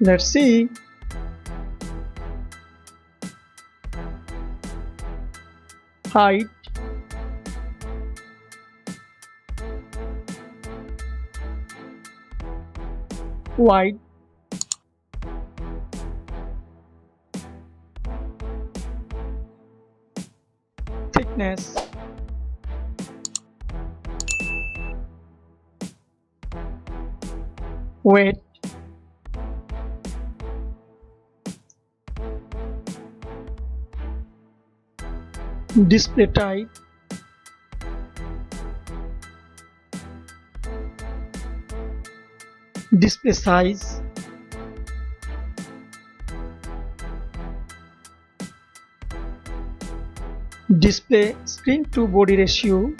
Let's see. Height, wide, thickness, weight, display type, display size, display screen to body ratio,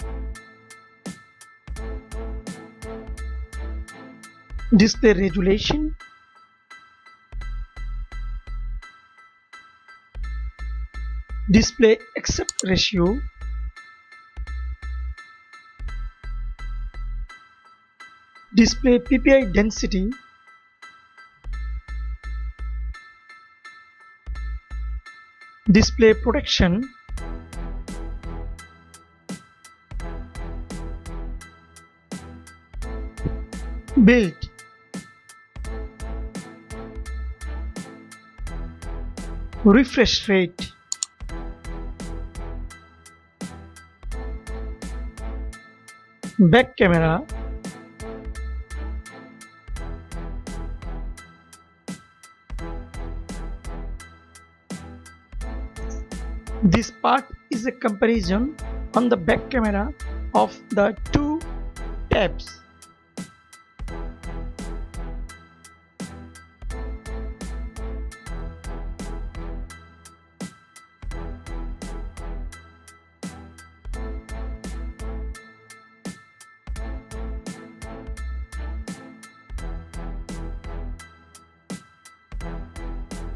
display resolution, display aspect ratio, display PPI density, display protection, build, refresh rate, back camera, this part is a comparison on the back camera of the two tabs.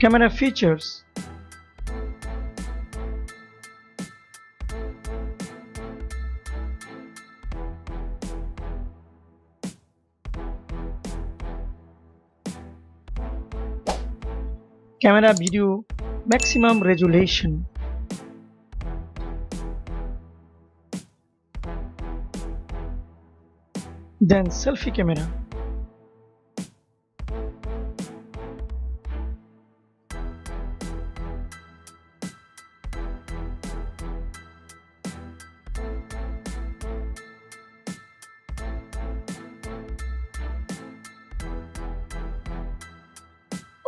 Camera features. Camera video maximum resolution. Then selfie camera.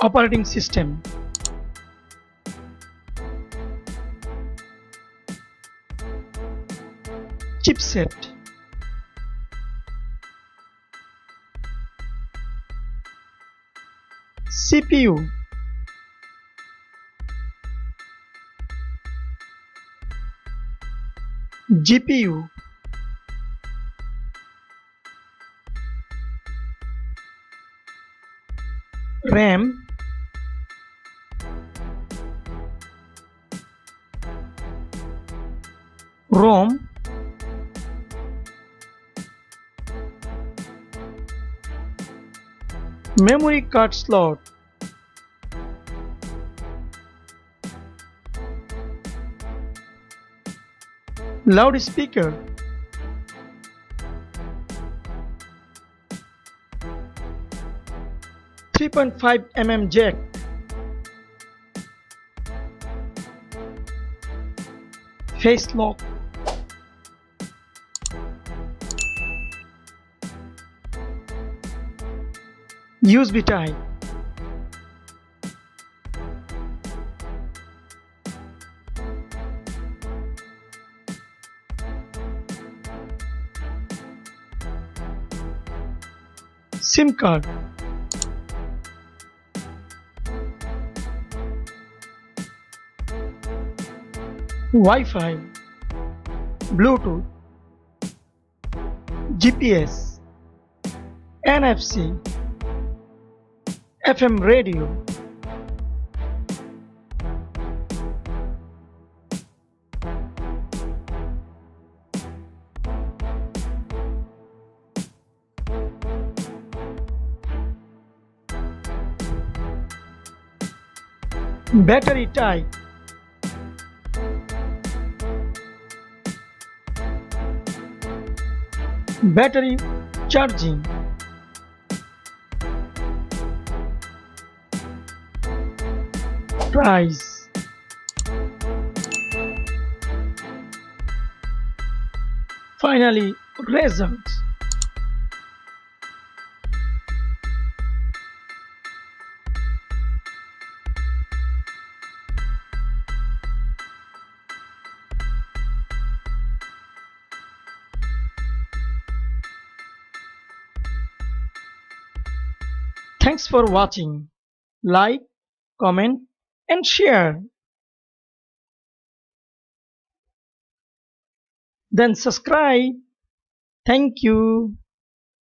Operating system. Chipset. CPU. GPU. RAM. ROM. Memory card slot. Loudspeaker. .5 mm jack. Face lock. USB type. SIM card. Wi-Fi, Bluetooth, GPS, NFC, FM radio. Battery type. Battery charging. Price. Finally, results. Thanks for watching. Like, comment, and share. Then subscribe. Thank you.